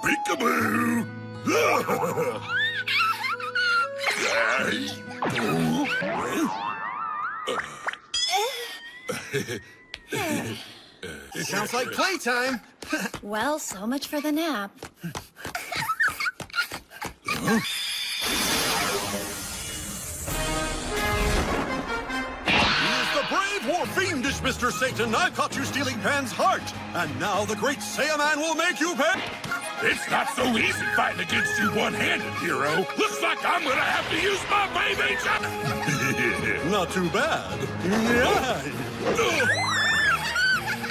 Peekaboo! It sounds like playtime. Well, so much for the nap. War fiendish, Mr. Satan. I caught you stealing Pan's heart. And now the great Saiyaman will make you pay. It's not so easy fighting against you one-handed, hero. Looks like I'm gonna have to use my baby chop. Not too bad.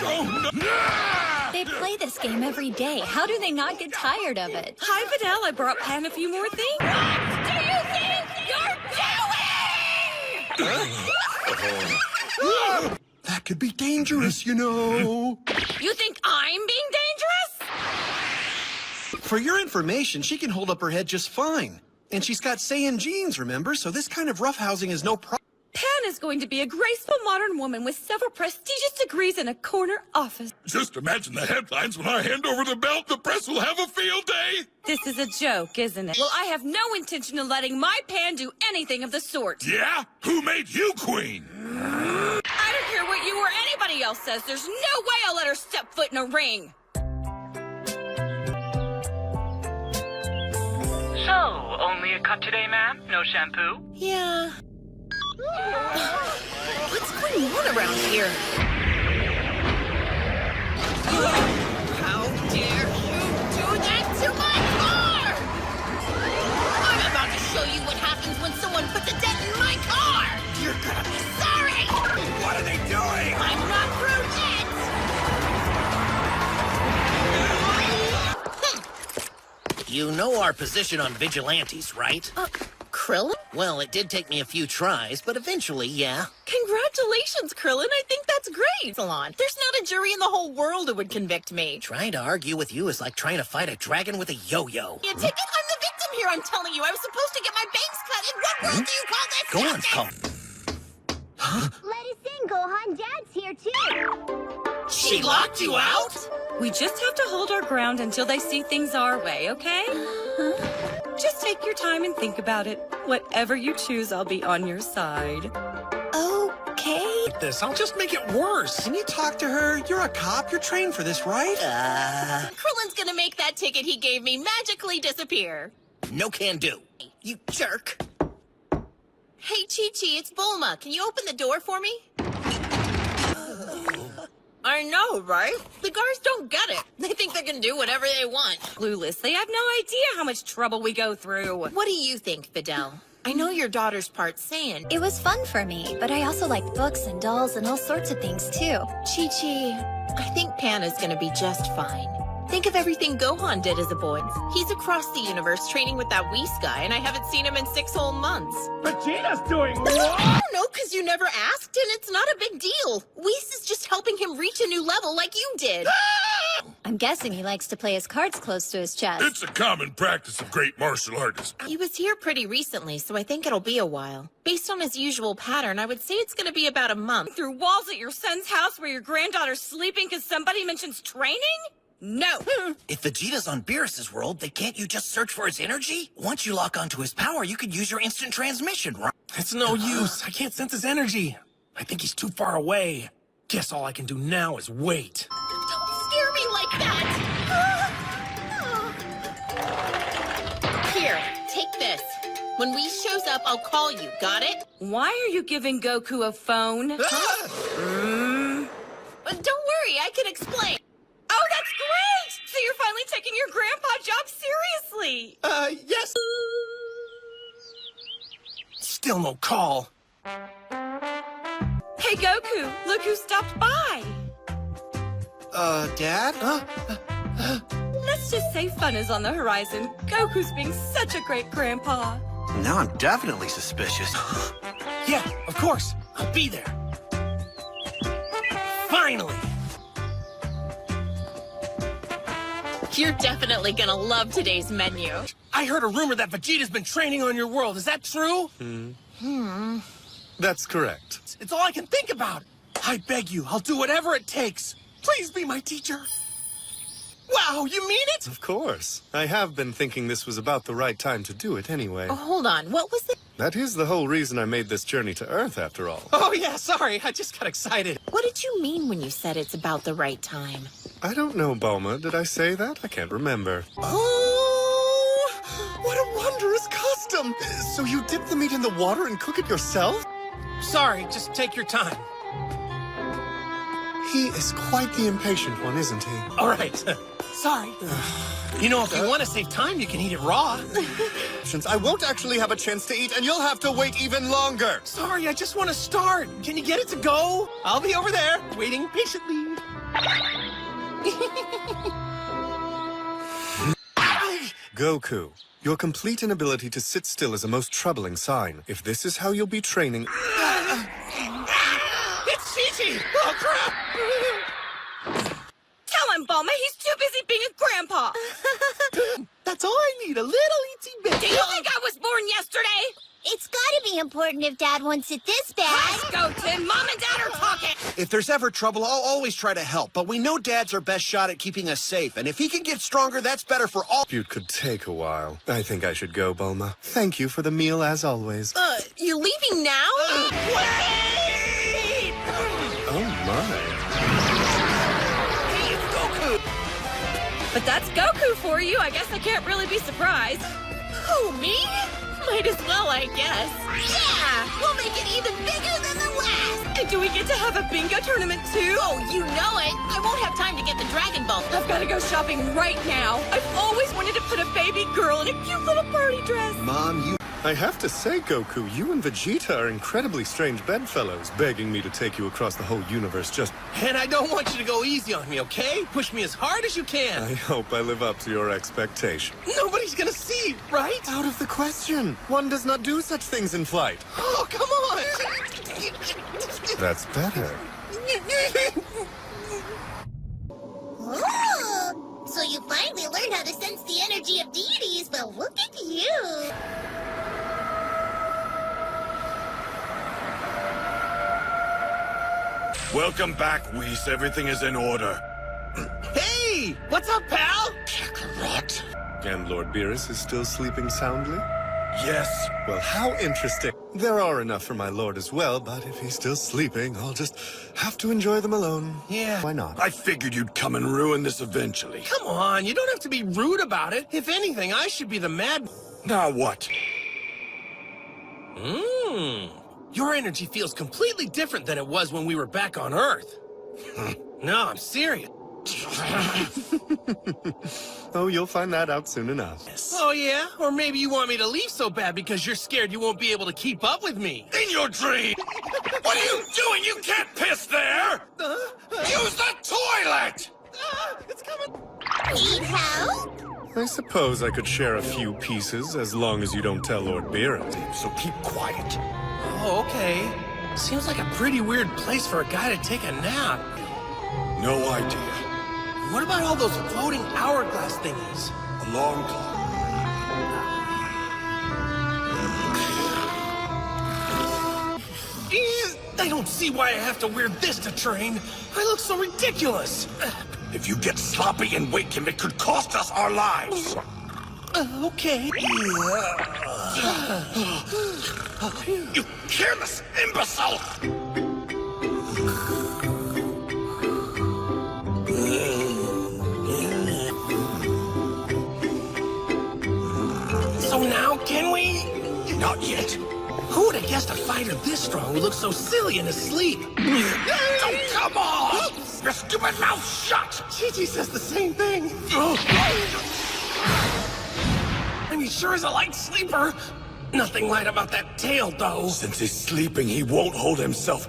Oh, no. They play this game every day. How do they not get tired of it? Hi, Videl. I brought Pan a few more things. What do you think you're doing? That could be dangerous, you know. You think I'm being dangerous? For your information, she can hold up her head just fine. And she's got Saiyan genes, remember? So this kind of roughhousing is no problem. Pan is going to be a graceful modern woman with several prestigious degrees in a corner office. Just imagine the headlines when I hand over the belt. The press will have a field day. This is a joke, isn't it? Well, I have no intention of letting my Pan do anything of the sort. Yeah? Who made you queen? I don't care what you or anybody else says. There's no way I'll let her step foot in a ring. So, only a cut today, ma'am? No shampoo? Yeah. What's going on around here? How dare you do that to my car! I'm about to show you what happens when someone puts a dent in my car! You're gonna be sorry! What are they doing? I'm not through yet! You know our position on vigilantes, right? Krillin? Well, it did take me a few tries, but eventually, yeah. Congratulations, Krillin. I think that's great. Salon. There's not a jury in the whole world who would convict me. Trying to argue with you is like trying to fight a dragon with a yo-yo. You ticket? I'm the victim here, I'm telling you. I was supposed to get my bangs cut. In what world do you call this? Go on, justice? Cole. Let us in, Gohan. Dad's here, too. She locked you out? We just have to hold our ground until they see things our way, okay? Just take your time and think about it. Whatever you choose, I'll be on your side. Okay. This, I'll just make it worse. Can you talk to her? You're a cop. You're trained for this, right? Krillin's gonna make that ticket he gave me magically disappear. No can do. You jerk. Hey, Chi-Chi, it's Bulma. Can you open the door for me? I know, right? The guards don't get it. They think they can do whatever they want. Clueless. They have no idea how much trouble we go through. What do you think, Videl? I know your daughter's part Saiyan. It was fun for me, but I also like books and dolls and all sorts of things, too. Chi-Chi, I think Pana's gonna be just fine. Think of everything Gohan did as a boy. He's across the universe training with that Whis guy, and I haven't seen him in 6 whole months. Vegeta's doing what? I don't know, because you never asked, and it's not a big deal. Whis is just helping him reach a new level like you did. I'm guessing he likes to play his cards close to his chest. It's a common practice of great martial artists. He was here pretty recently, so I think it'll be a while. Based on his usual pattern, I would say it's going to be about a month. Through walls at your son's house where your granddaughter's sleeping because somebody mentions training? No. If Vegeta's on Beerus's world, then can't you just search for his energy? Once you lock onto his power, you could use your instant transmission, right? It's no use. I can't sense his energy. I think he's too far away. Guess all I can do now is wait. Don't scare me like that! Here, take this. When Whis shows up, I'll call you. Got it? Why are you giving Goku a phone? Don't worry, I can explain. Oh, that's great! So you're finally taking your grandpa job seriously. Yes. Still no call. Hey, Goku, look who stopped by. Dad? Let's just say fun is on the horizon. Goku's being such a great grandpa. Now I'm definitely suspicious. Yeah, of course. I'll be there. Finally. You're definitely gonna love today's menu. I heard a rumor that Vegeta's been training on your world. Is that true? That's correct. It's all I can think about. I beg you, I'll do whatever it takes. Please be my teacher. Wow, you mean it? Of course. I have been thinking this was about the right time to do it anyway. Oh, hold on. What was it? That is the whole reason I made this journey to Earth, after all. Oh, yeah, sorry. I just got excited. What did you mean when you said it's about the right time? I don't know, Bulma. Did I say that? I can't remember. Oh, what a wondrous custom! So you dip the meat in the water and cook it yourself? Sorry, just take your time. He is quite the impatient one, isn't he? All right. Sorry. You know, if you want to save time, you can eat it raw. Since I won't actually have a chance to eat, and you'll have to wait even longer. Sorry, I just want to start. Can you get it to go? I'll be over there, waiting patiently. Goku, your complete inability to sit still is a most troubling sign. If this is how you'll be training... It's Chi-Chi! Oh, crap! Tell him, Bulma, he's too busy being a grandpa. That's all I need, a little itsy bit. Do you think I was born yesterday? It's gotta be important if Dad wants it this bad. Let's go, Tim. Mom and Dad are talking. If there's ever trouble, I'll always try to help, but we know Dad's our best shot at keeping us safe, and if he can get stronger, that's better for all. It could take a while. I think I should go, Bulma. Thank you for the meal, as always. You're leaving now? Wait! Oh, my. Hey, it's Goku! But that's Goku for you. I guess I can't really be surprised. Who, me? Might as well, I guess. Yeah! We'll make it even bigger than the last! And do we get to have a bingo tournament too? Oh, you know it! I won't have time to get the Dragon Ball. I've got to go shopping right now. I've always wanted to put a baby girl in a cute little party dress. Mom, you... I have to say, Goku, you and Vegeta are incredibly strange bedfellows, begging me to take you across the whole universe just... And I don't want you to go easy on me, okay? Push me as hard as you can. I hope I live up to your expectation. Nobody's gonna see, right? Out of the question. One does not do such things in flight. Oh, come on! That's better. Ooh, so you finally learned how to sense the energy of deities, but look at you. Welcome back, Whis. Everything is in order. Hey! What's up, pal? Kakarot. And Lord Beerus is still sleeping soundly? Yes. Well, how interesting. There are enough for my lord as well, but if he's still sleeping, I'll just have to enjoy them alone. Yeah. Why not? I figured you'd come and ruin this eventually. Come on, you don't have to be rude about it. If anything, I should be the mad... Now what? Your energy feels completely different than it was when we were back on Earth. No, I'm serious. Oh, you'll find that out soon enough. Oh, yeah? Or maybe you want me to leave so bad because you're scared you won't be able to keep up with me. In your dream! What are you doing? You can't piss there! Use the toilet! It's coming. Need help? I suppose I could share a few pieces as long as you don't tell Lord Beerus. So keep quiet. Oh, okay. Seems like a pretty weird place for a guy to take a nap. No idea. What about all those floating hourglass thingies? A long clock. I don't see why I have to wear this to train. I look so ridiculous. If you get sloppy and wake him, it could cost us our lives. Okay. You careless imbecile! So now can we? Not yet. Who would have guessed a fighter this strong would look so silly in his sleep? Oh, come on! Your stupid mouth shut! Chi-Chi says the same thing. And he sure is a light sleeper. Nothing light about that tail, though. Since he's sleeping, he won't hold himself.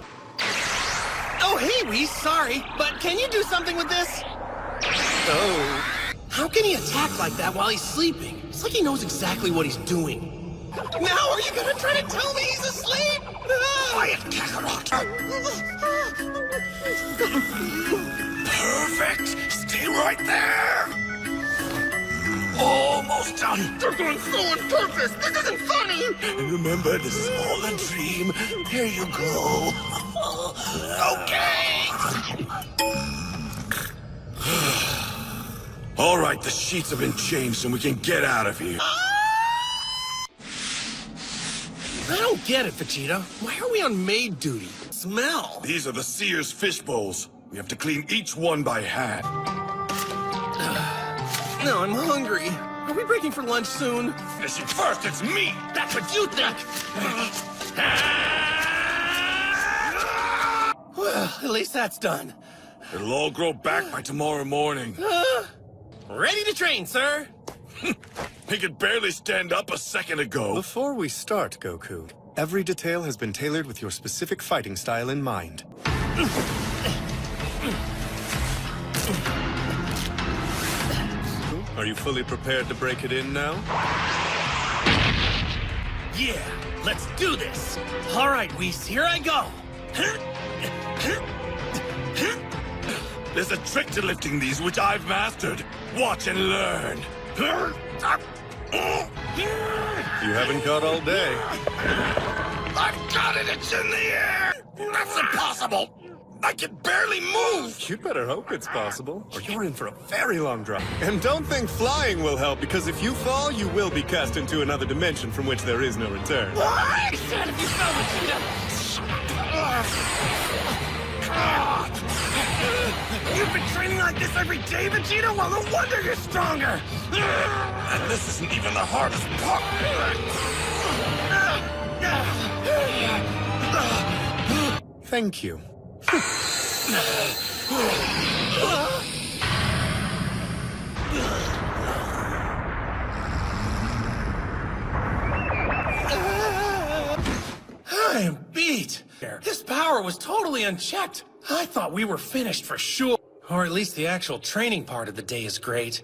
Oh, hey, Whis, sorry, but can you do something with this? Oh. How can he attack like that while he's sleeping? It's like he knows exactly what he's doing. Now are you gonna try to tell me he's asleep? Quiet, Kakarot! Perfect! Stay right there! Almost done! You're doing so on purpose! This isn't funny! And remember, this is all a dream. Here you go. Okay. All right, the sheets have been changed and we can get out of here. I don't get it, Vegeta. Why are we on maid duty? Smell. These are the Sears fish bowls. We have to clean each one by hand. No, I'm hungry. Are we breaking for lunch soon? Finishing first, it's me! That's what you think! Well, at least that's done. It'll all grow back by tomorrow morning. Ready to train, sir! He could barely stand up a second ago. Before we start, Goku, every detail has been tailored with your specific fighting style in mind. Are you fully prepared to break it in now? Yeah, let's do this! All right, Whis, here I go! There's a trick to lifting these which I've mastered. Watch and learn. You haven't caught all day. I've got it, it's in the air! That's impossible! I can barely move! You'd better hope it's possible, or you're in for a very long drop. And don't think flying will help, because if you fall, you will be cast into another dimension from which there is no return. What? Said if you fell, Vegeta! You've been training like this every day, Vegeta? Well, no wonder you're stronger! And this isn't even the hardest part. Thank you. I am beat. His power was totally unchecked. I thought we were finished for sure. Or at least the actual training part of the day is great.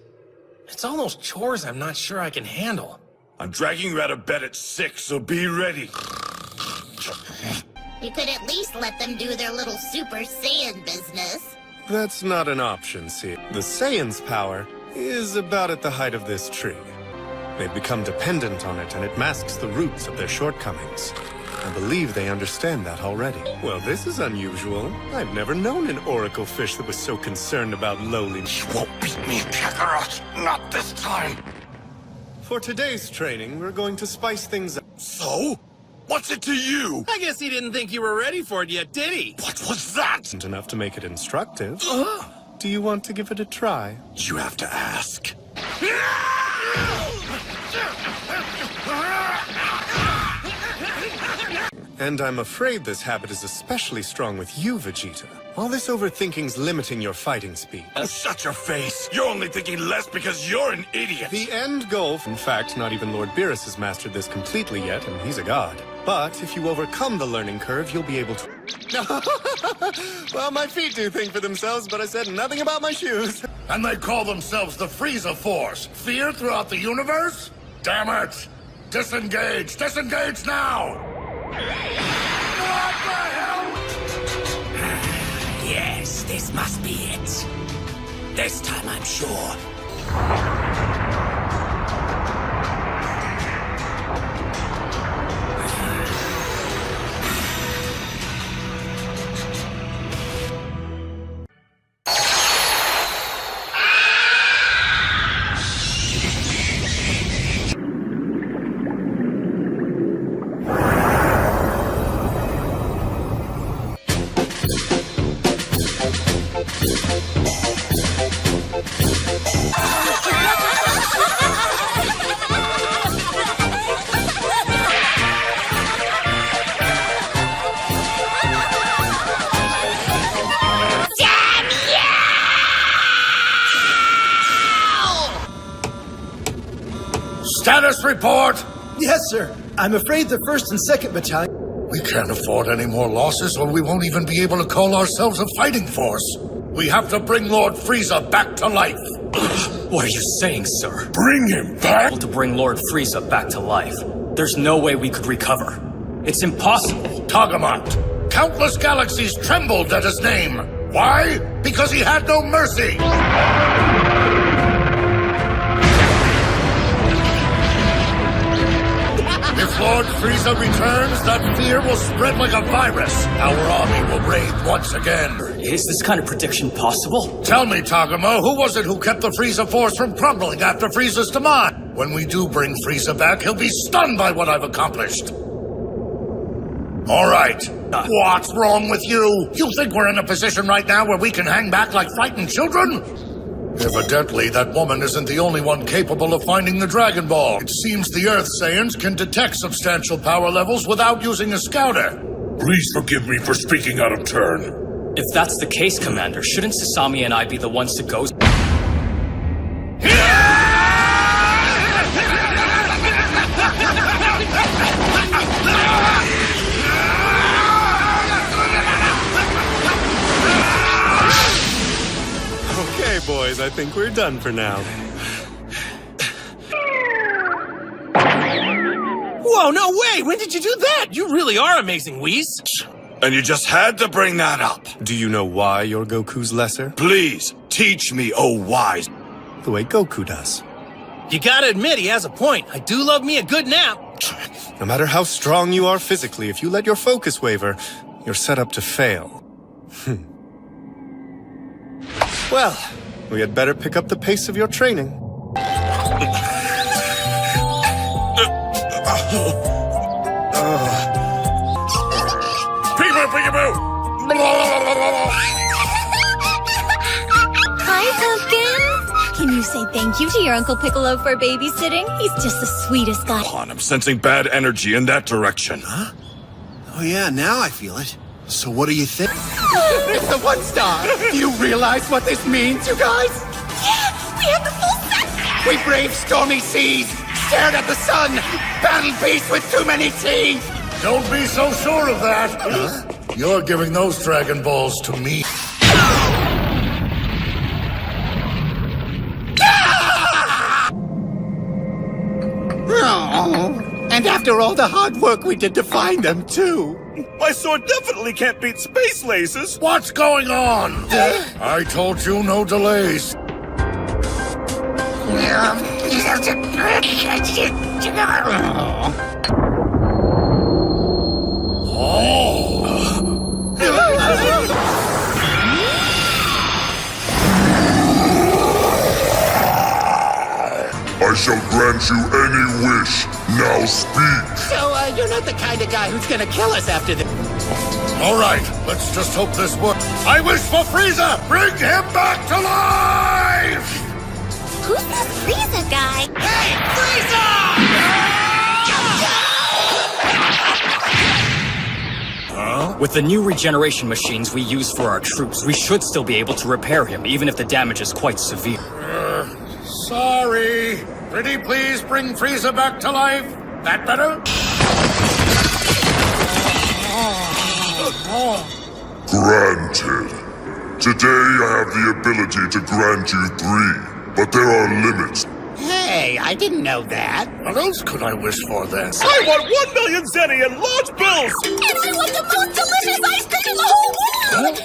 It's all those chores I'm not sure I can handle. I'm dragging you out of bed at 6, so be ready. You could at least let them do their little Super Saiyan business. That's not an option, see. The Saiyan's power is about at the height of this tree. They've become dependent on it, and it masks the roots of their shortcomings. I believe they understand that already. Well, this is unusual. I've never known an oracle fish that was so concerned about lowliness. You won't beat me, Kakarot. Not this time. For today's training, we're going to spice things up. So? What's it to you? I guess he didn't think you were ready for it yet, did he? What was that? Isn't enough to make it instructive. Do you want to give it a try? You have to ask. And I'm afraid this habit is especially strong with you, Vegeta. All this overthinking's limiting your fighting speed. Oh, shut your face. You're only thinking less because you're an idiot. The end goal, in fact, not even Lord Beerus has mastered this completely yet, and he's a god. But if you overcome the learning curve, you'll be able to... Well, my feet do think for themselves, but I said nothing about my shoes. And they call themselves the Frieza Force. Fear throughout the universe? Damn it! Disengage! Disengage now! What the hell? Yes, this must be it. This time I'm sure. Status report! Yes, sir. I'm afraid the 1st and 2nd Battalion... We can't afford any more losses or we won't even be able to call ourselves a fighting force. We have to bring Lord Frieza back to life. What are you saying, sir? Bring him back? To bring Lord Frieza back to life. There's no way we could recover. It's impossible. Tagamot. Countless galaxies trembled at his name. Why? Because he had no mercy. If Lord Frieza returns, that fear will spread like a virus. Our army will rage once again. Is this kind of prediction possible? Tell me, Tagamo, who was it who kept the Frieza force from crumbling after Frieza's demise? When we do bring Frieza back, he'll be stunned by what I've accomplished. All right. What's wrong with you? You think we're in a position right now where we can hang back like frightened children? Evidently, that woman isn't the only one capable of finding the Dragon Ball. It seems the Earth Saiyans can detect substantial power levels without using a scouter. Please forgive me for speaking out of turn. If that's the case, Commander, shouldn't Sasami and I be the ones to go? Okay, boys, I think we're done for now. Whoa, no way! When did you do that? You really are amazing, Whis. And you just had to bring that up. Do you know why you're Goku's lesser? Please, teach me, oh wise. The way Goku does. You gotta admit, he has a point. I do love me a good nap. No matter how strong you are physically, if you let your focus waver, you're set up to fail. Well, we had better pick up the pace of your training. Hi, Pumpkin. Can you say thank you to your Uncle Piccolo for babysitting? He's just the sweetest guy. I'm sensing bad energy in that direction. Huh? Oh yeah, now I feel it. So what do you think? It's the 1 star! Do you realize what this means, you guys? Yeah, we have the full set! We braved stormy seas, stared at the sun, battled beasts with too many teeth! Don't be so sure of that. Huh? You're giving those Dragon Balls to me. Oh, and after all the hard work we did to find them, too. My sword definitely can't beat space lasers. What's going on? I told you no delays. I shall grant you any wish. Now speak. So, you're not the kind of guy who's gonna kill us after this. All right, let's just hope this works. I wish for Frieza! Bring him back to life! Who's that Frieza guy? Hey, Frieza! With the new regeneration machines we use for our troops, we should still be able to repair him, even if the damage is quite severe. Sorry. Pretty please bring Frieza back to life? That better? Granted. Today I have the ability to grant you 3, but there are limits. Hey, I didn't know that. What else could I wish for then? I want 1 million zenny and large bills! And I want the most delicious ice cream in the whole world!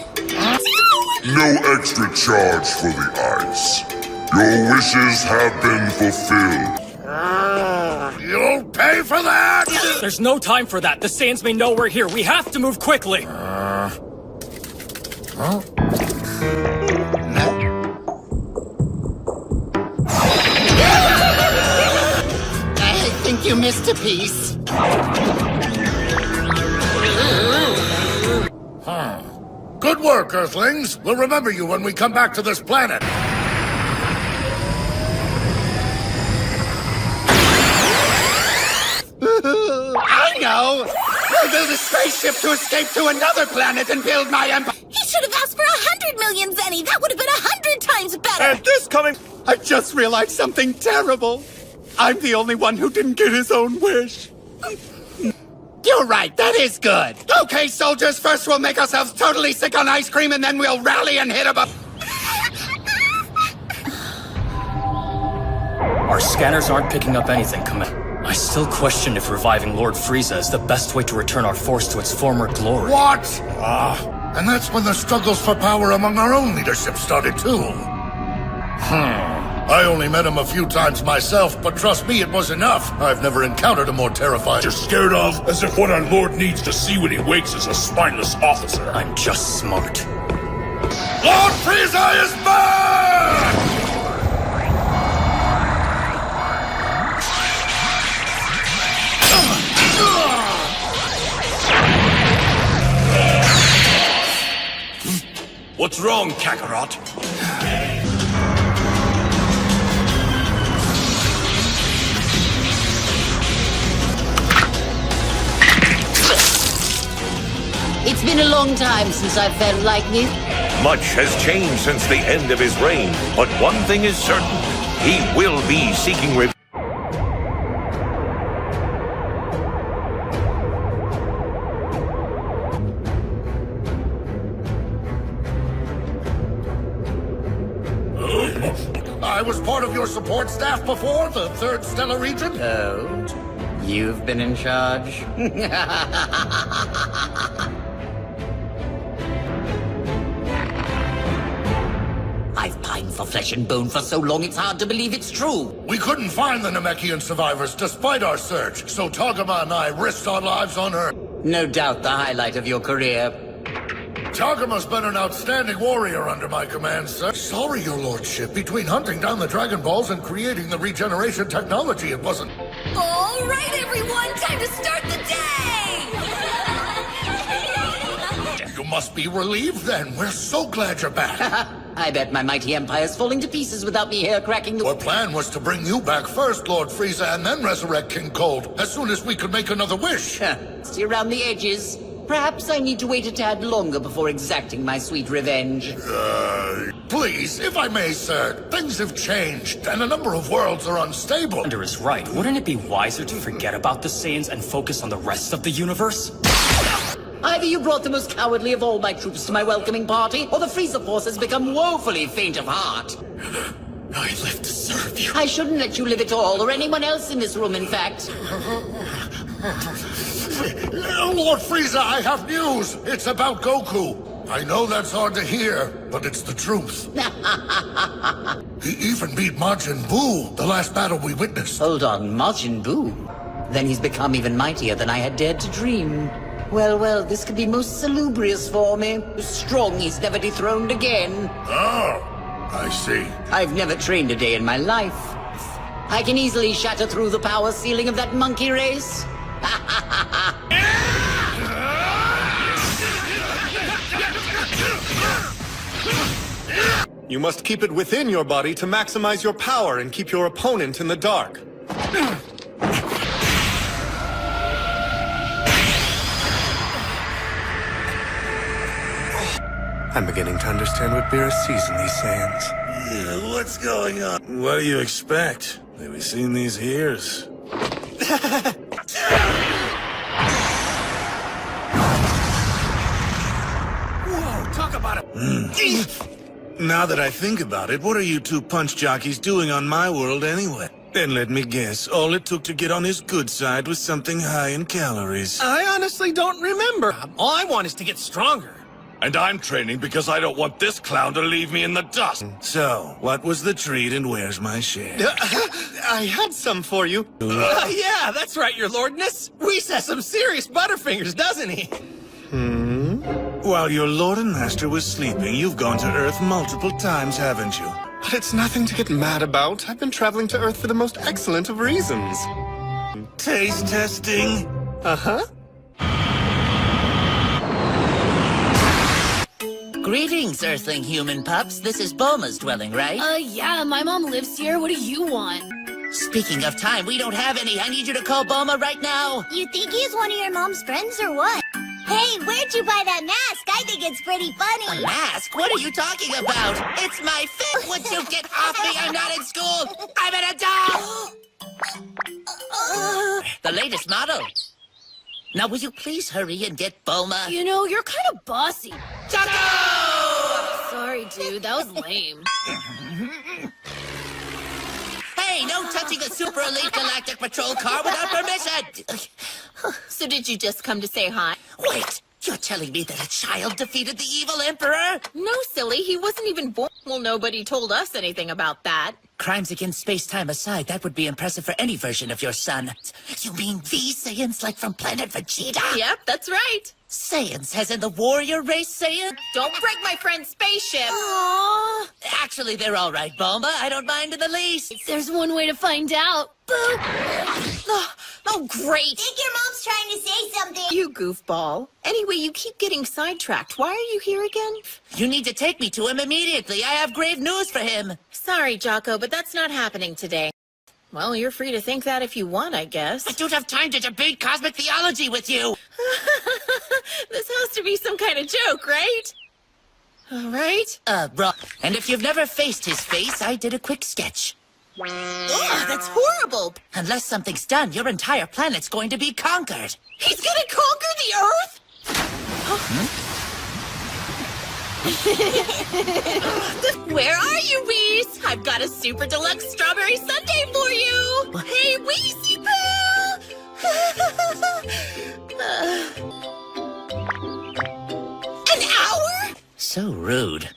No extra charge for the ice. Your wishes have been fulfilled. You'll pay for that? There's no time for that. The Saiyans may know we're here. We have to move quickly. I think you missed a piece. Good work, Earthlings. We'll remember you when we come back to this planet. I know! We'll build a spaceship to escape to another planet and build my empire! He should have asked for 100 million zenny! That would have been 100 times better! And this coming... I just realized something terrible! I'm the only one who didn't get his own wish! You're right, that is good! Okay, soldiers, first we'll make ourselves totally sick on ice cream and then we'll rally and hit a Our scanners aren't picking up anything, Commander. I still question if reviving Lord Frieza is the best way to return our force to its former glory. What? And that's when the struggles for power among our own leadership started, too. I only met him a few times myself, but trust me, it was enough. I've never encountered a more terrifying... You're scared of? As if what our lord needs to see when he wakes is a spineless officer. I'm just smart. Lord Frieza is back! What's wrong, Kakarot? It's been a long time since I felt like this. Much has changed since the end of his reign, but one thing is certain. He will be seeking revenge. I was part of your support staff before, the 3rd Stellar Region. Oh? You've been in charge? I've pined for flesh and bone for so long it's hard to believe it's true. We couldn't find the Namekian survivors despite our search, so Tagama and I risked our lives on Earth. No doubt the highlight of your career. Tagama's been an outstanding warrior under my command, sir. Sorry, your lordship. Between hunting down the Dragon Balls and creating the regeneration technology, it wasn't... All right, everyone, time to start the day! You must be relieved, then. We're so glad you're back. I bet my mighty empire's falling to pieces without me here cracking the... Our plan was to bring you back first, Lord Frieza, and then resurrect King Cold, as soon as we could make another wish. Stay around the edges. Perhaps I need to wait a tad longer before exacting my sweet revenge. Please, if I may, sir. Things have changed, and a number of worlds are unstable. Commander is right. Wouldn't it be wiser to forget about the Saiyans and focus on the rest of the universe? Either you brought the most cowardly of all my troops to my welcoming party, or the Frieza force has become woefully faint of heart. I live to serve you. I shouldn't let you live at all, or anyone else in this room, in fact. Lord Frieza, I have news. It's about Goku. I know that's hard to hear, but it's the truth. He even beat Majin Buu, the last battle we witnessed. Hold on, Majin Buu? Then he's become even mightier than I had dared to dream. Well, well, this could be most salubrious for me. Strong he's never dethroned again. Oh, I see. I've never trained a day in my life. I can easily shatter through the power ceiling of that monkey race. You must keep it within your body to maximize your power and keep your opponent in the dark. I'm beginning to understand what Beerus sees in these Saiyans. Yeah, what's going on? What do you expect? Have you seen these ears? Whoa, talk about it. Now that I think about it, what are you two punch jockeys doing on my world anyway? Then let me guess, all it took to get on his good side was something high in calories. I honestly don't remember. All I want is to get stronger. And I'm training because I don't want this clown to leave me in the dust. So, what was the treat and where's my share? I had some for you. Yeah, that's right, your lordness. Whis has some serious butterfingers, doesn't he? While your lord and master was sleeping, you've gone to Earth multiple times, haven't you? But it's nothing to get mad about. I've been traveling to Earth for the most excellent of reasons. Taste testing? Uh-huh. Greetings, Earthling human pups. This is Bulma's dwelling, right? Yeah, my mom lives here. What do you want? Speaking of time, we don't have any. I need you to call Bulma right now. You think he's one of your mom's friends or what? Hey, where'd you buy that mask? I think it's pretty funny. A mask? What are you talking about? It's my fit. Would you get off me? I'm not in school. I'm an adult. The latest model. Now, will you please hurry and get Bulma? You know, you're kind of bossy. Choco! Sorry, dude. That was lame. Hey, no touching a super elite galactic patrol car without permission! So did you just come to say hi? Wait, You're telling me that a child defeated the evil emperor? No, silly, he wasn't even born. Well, nobody told us anything about that. Crimes against space-time aside, that would be impressive for any version of your son. You mean these Saiyans like from planet Vegeta? Yep, that's right. Saiyans, as in the warrior race Saiyan? Don't break my friend's spaceship. Aww. Actually, they're all right, Bulma. I don't mind in the least. There's one way to find out. Boop! Oh, great. Think your mom's trying to say something. You goofball. Anyway, you keep getting sidetracked. Why are you here again? You need to take me to him immediately. I have grave news for him. Sorry, Jocko, but that's not happening today. Well, you're free to think that if you want, I guess. I don't have time to debate cosmic theology with you. This has to be some kind of joke, right? All right. Bro. And if you've never faced his face, I did a quick sketch. Yeah, that's horrible. Unless something's done, your entire planet's going to be conquered. He's gonna conquer the Earth? Where are you, Reese? I've got a super deluxe strawberry sundae for you. Hey, Weezy Poo! An hour? So rude.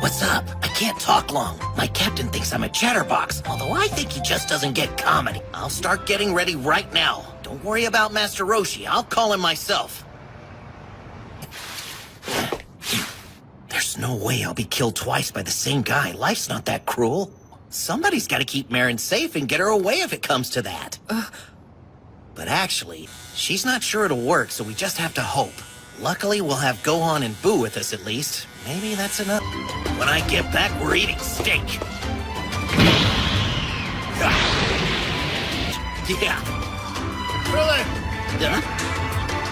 What's up? I can't talk long. My captain thinks I'm a chatterbox, although I think he just doesn't get comedy. I'll start getting ready right now. Don't worry about Master Roshi. I'll call him myself. There's no way I'll be killed twice by the same guy. Life's not that cruel. Somebody's got to keep Marin safe and get her away if it comes to that. But actually, she's not sure it'll work, so we just have to hope. Luckily, we'll have Gohan and Boo with us at least. Maybe that's enough. When I get back, we're eating steak. Yeah. Really?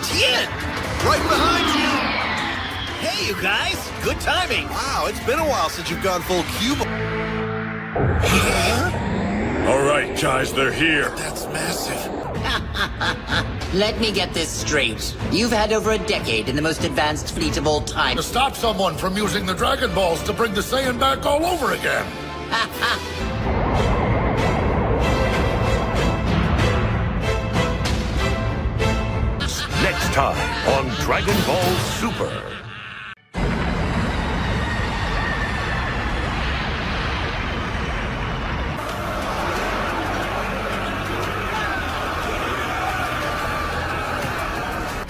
Tien! Right behind you! Hey, you guys! Good timing! Wow, it's been a while since you've gone full cube. All right, guys, they're here. That's massive. Let me get this straight. You've had over a decade in the most advanced fleet of all time. To stop someone from using the Dragon Balls to bring the Saiyan back all over again. Next time on Dragon Ball Super.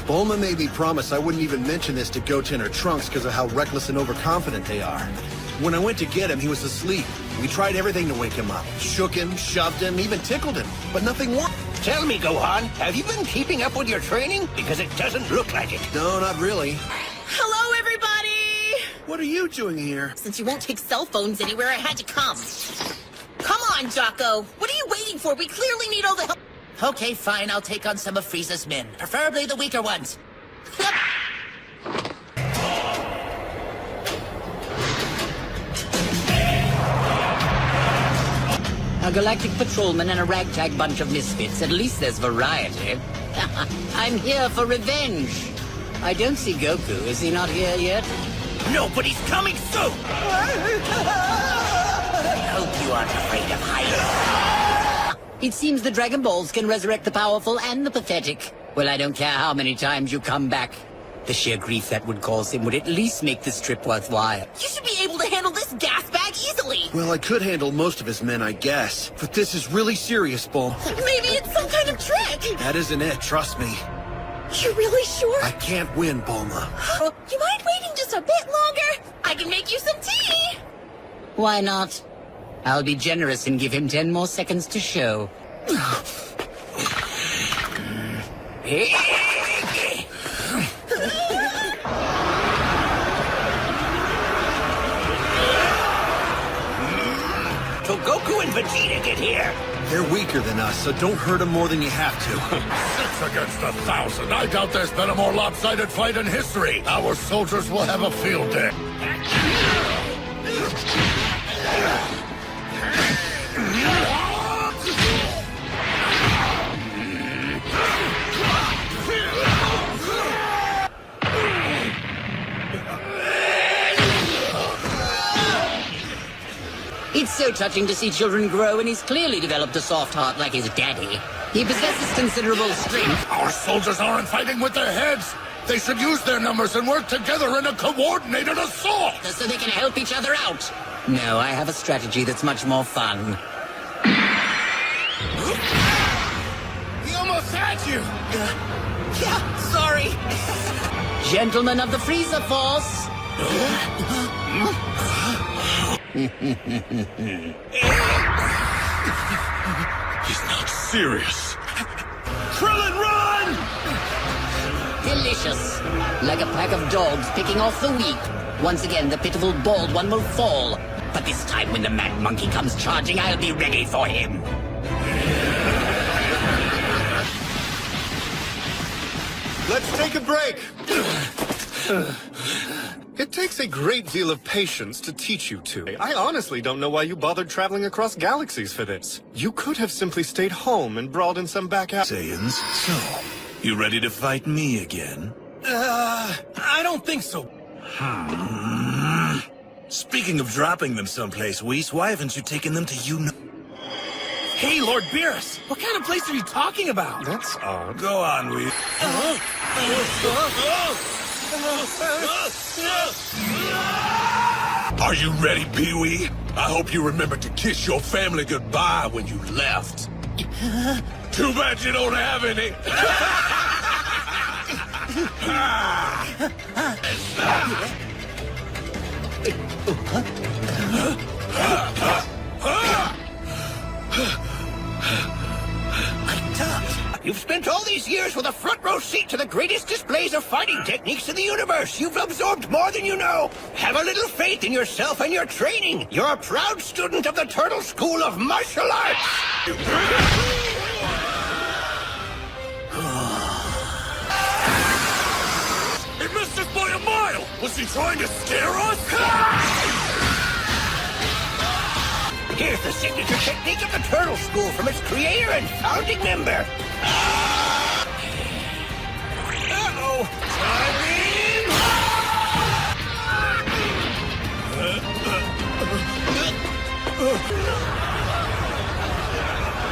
Bulma made me promise I wouldn't even mention this to Goten or Trunks because of how reckless and overconfident they are. When I went to get him, he was asleep. We tried everything to wake him up. Shook him, shoved him, even tickled him. But nothing worked. Tell me, Gohan, have you been keeping up with your training? Because it doesn't look like it. No, not really. Hello, everybody! What are you doing here? Since you won't take cell phones anywhere, I had to come. Come on, Jocko. What are you waiting for? We clearly need all the help. Okay, fine, I'll take on some of Frieza's men. Preferably the weaker ones. A galactic patrolman and a ragtag bunch of misfits. At least there's variety. I'm here for revenge. I don't see Goku. Is he not here yet? No, but he's coming soon! I hope you aren't afraid of heights. It seems the Dragon Balls can resurrect the powerful and the pathetic. Well, I don't care how many times you come back. The sheer grief that would cause him would at least make this trip worthwhile. You should be able to handle this gas bag easily. Well, I could handle most of his men, I guess. But this is really serious, Bull. Maybe it's some kind of trick. That isn't it, trust me. You're really sure? I can't win, Bulma. You mind waiting just a bit longer? I can make you some tea. Why not? I'll be generous and give him 10 more seconds to show. Till Goku and Vegeta get here. They're weaker than us, so don't hurt them more than you have to. 6 against 1,000. I doubt there's been a more lopsided fight in history. Our soldiers will have a field day. It's so touching to see children grow, and he's clearly developed a soft heart like his daddy. He possesses considerable strength. Our soldiers aren't fighting with their heads. They should use their numbers and work together in a coordinated assault. So they can help each other out. No, I have a strategy that's much more fun. He almost had you. Yeah, sorry. Gentlemen of the Frieza Force. He's not serious. Krillin, run! Delicious. Like a pack of dogs picking off the weak. Once again, the pitiful bald one will fall. But this time when the mad monkey comes charging, I'll be ready for him. Let's take a break. It takes a great deal of patience to teach you two. I honestly don't know why you bothered traveling across galaxies for this. You could have simply stayed home and brawled in some back alley. Saiyans, so, you ready to fight me again? I don't think so. Speaking of dropping them someplace, Whis, why haven't you taken them to Hey, Lord Beerus, what kind of place are you talking about? That's odd. Go on, Whis. Are you ready, Pee-wee? I hope you remember to kiss your family goodbye when you left. Too bad you don't have any. You've spent all these years with a front row seat to the greatest displays of fighting techniques in the universe. You've absorbed more than you know. Have a little faith in yourself and your training. You're a proud student of the Turtle School of Martial Arts. He missed us by a mile! Was he trying to scare us? Here's the signature technique of the Turtle School from its creator and founding member. Uh-oh!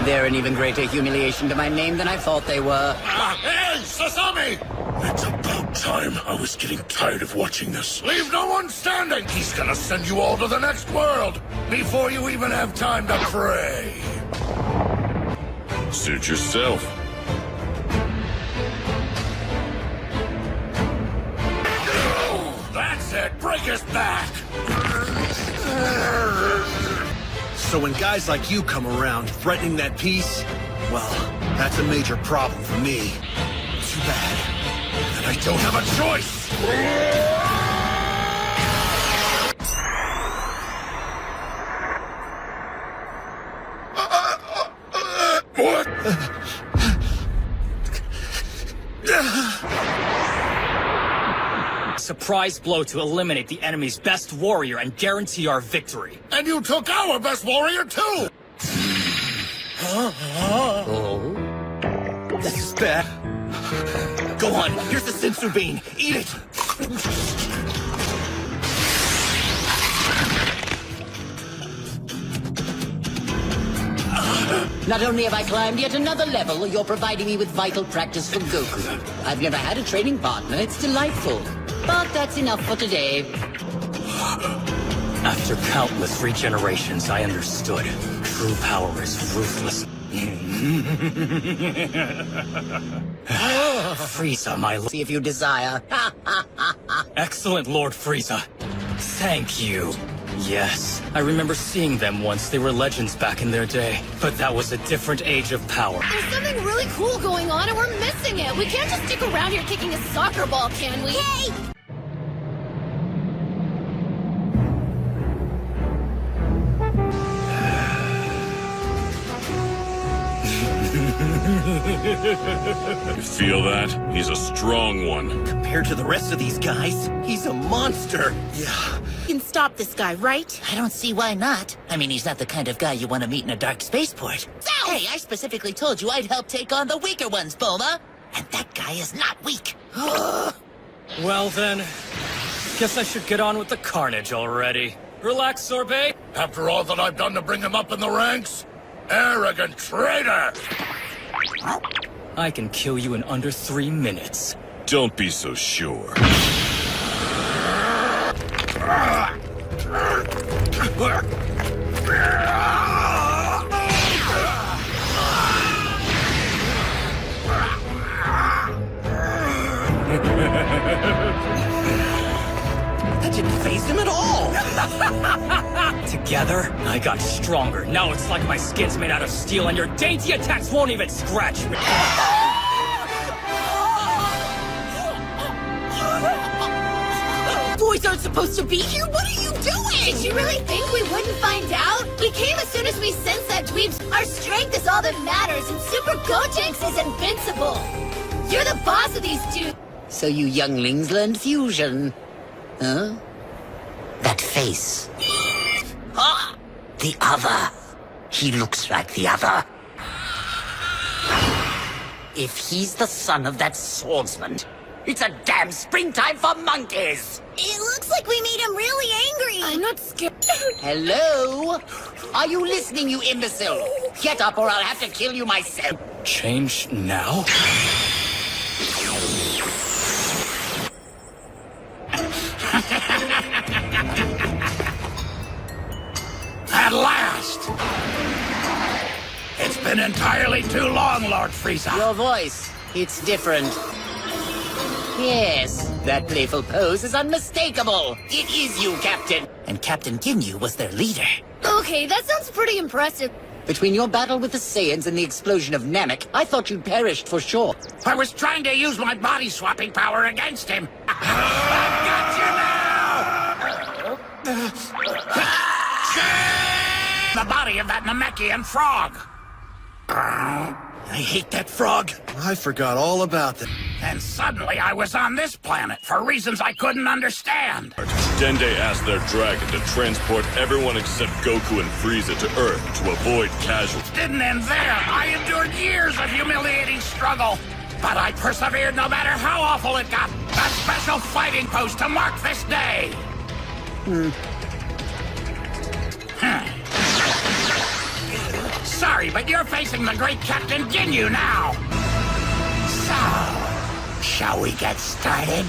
They're an even greater humiliation to my name than I thought they were. Hey, Sasami! It's about time. I was getting tired of watching this. Leave no one standing! He's gonna send you all to the next world before you even have time to pray. Suit yourself. That's it! Break his back! So when guys like you come around threatening that peace, well, that's a major problem for me. Too bad. And I don't have a choice! What? Surprise blow to eliminate the enemy's best warrior and guarantee our victory. And you took our best warrior, too! This is bad. Go on, here's the Sensu Bean. Eat it. Not only have I climbed yet another level, you're providing me with vital practice for Goku. I've never had a training partner. It's delightful. But that's enough for today. After countless regenerations, I understood. True power is ruthless. Frieza, my lord. See if you desire. Excellent, Lord Frieza. Thank you. Yes, I remember seeing them once. They were legends back in their day. But that was a different age of power. There's something really cool going on and we're missing it. We can't just stick around here kicking a soccer ball, can we? Hey! You feel that? He's a strong one. Compared to the rest of these guys, he's a monster. Yeah. You can stop this guy, right? I don't see why not. I mean, he's not the kind of guy you want to meet in a dark spaceport. Hey, I specifically told you I'd help take on the weaker ones, Bulma. And that guy is not weak. Well then, guess I should get on with the carnage already. Relax, Sorbet. After all that I've done to bring him up in the ranks? Arrogant traitor! I can kill you in under 3 minutes. Don't be so sure. That didn't faze him at all. Together, I got stronger. Now it's like my skin's made out of steel and your dainty attacks won't even scratch me. Boys aren't supposed to be here? What are you doing? Did you really think we wouldn't find out? We came as soon as we sensed that dweebs. Our strength is all that matters, and Super Gotenks is invincible. You're the boss of these dudes. So you younglings learned fusion. Huh? That face. Ah! The other. He looks like the other. If he's the son of that swordsman, it's a damn springtime for monkeys! It looks like we made him really angry. I'm not scared. Hello? Are you listening, you imbecile? Get up or I'll have to kill you myself. Change now? At last! It's been entirely too long, Lord Frieza. Your voice, it's different. Yes, that playful pose is unmistakable. It is you, Captain. And Captain Ginyu was their leader. Okay, that sounds pretty impressive. Between your battle with the Saiyans and the explosion of Namek, I thought you'd perished for sure. I was trying to use my body-swapping power against him. I've got you now! The body of that Namekian frog. I hate that frog. I forgot all about that. And suddenly I was on this planet for reasons I couldn't understand. Dende asked their dragon to transport everyone except Goku and Frieza to Earth to avoid casualties. Didn't end there. I endured years of humiliating struggle. But I persevered no matter how awful it got. A special fighting post to mark this day. Sorry, but you're facing the great Captain Ginyu now. So, shall we get started?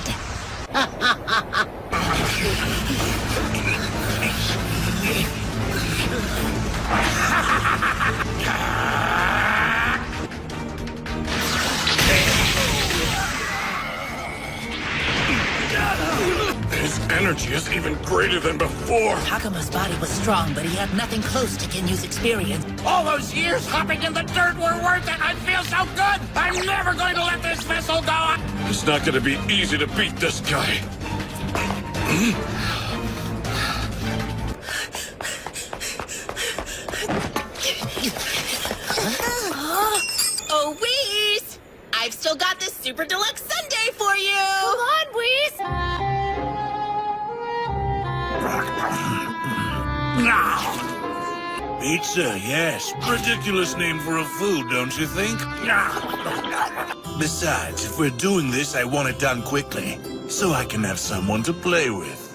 His energy is even greater than before. Hakuma's body was strong, but he had nothing close to Ginyu's experience. All those years hopping in the dirt were worth it. I feel so good. I'm never going to let this vessel go. It's not gonna be easy to beat this guy. Oh, Whis! I've still got this super deluxe sundae for you! Come on, Whis! Pizza, yes. Ridiculous name for a food, don't you think? Besides, if we're doing this, I want it done quickly, so I can have someone to play with.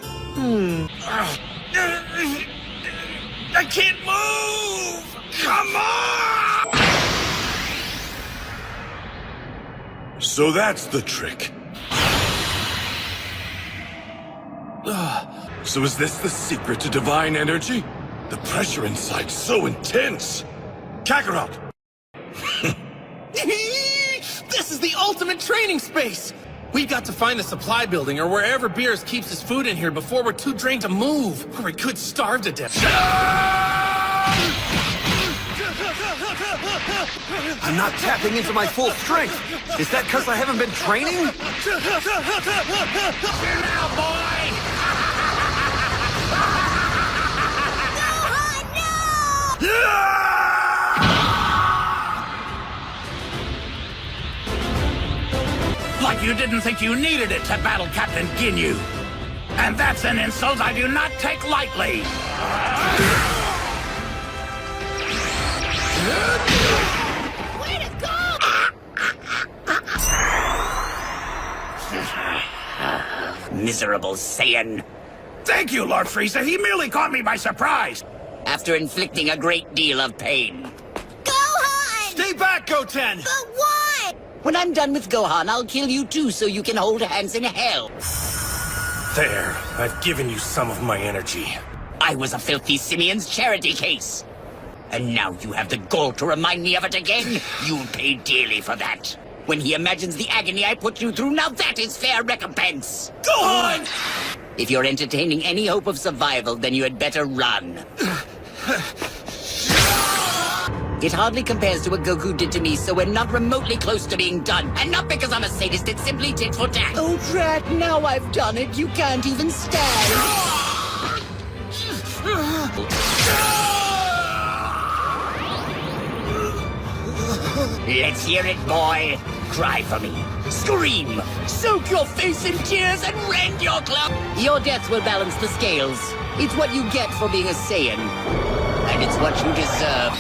I can't move! Come on! So that's the trick. So is this the secret to divine energy? The pressure inside's so intense. Kakarot! This is the ultimate training space! We've got to find the supply building or wherever Beers keeps his food in here before we're too drained to move, or we could starve to death. I'm not tapping into my full strength. Is that because I haven't been training? Now, boy! Like you didn't think you needed it to battle Captain Ginyu. And that's an insult I do not take lightly. Way to go! Miserable Saiyan. Thank you, Lord Frieza. He merely caught me by surprise. After inflicting a great deal of pain. Gohan! Stay back, Goten! But why? When I'm done with Gohan, I'll kill you too so you can hold hands in hell. There, I've given you some of my energy. I was a filthy simian's charity case. And now you have the gall to remind me of it again? You'll pay dearly for that. When he imagines the agony I put you through, now that is fair recompense. Gohan! If you're entertaining any hope of survival, then you had better run. It hardly compares to what Goku did to me, so we're not remotely close to being done. And not because I'm a sadist, it's simply tit for tat. Oh, drat, now I've done it. You can't even stand. Let's hear it, boy. Cry for me. Scream. Soak your face in tears and rend your club. Your death will balance the scales. It's what you get for being a Saiyan. And it's what you deserve.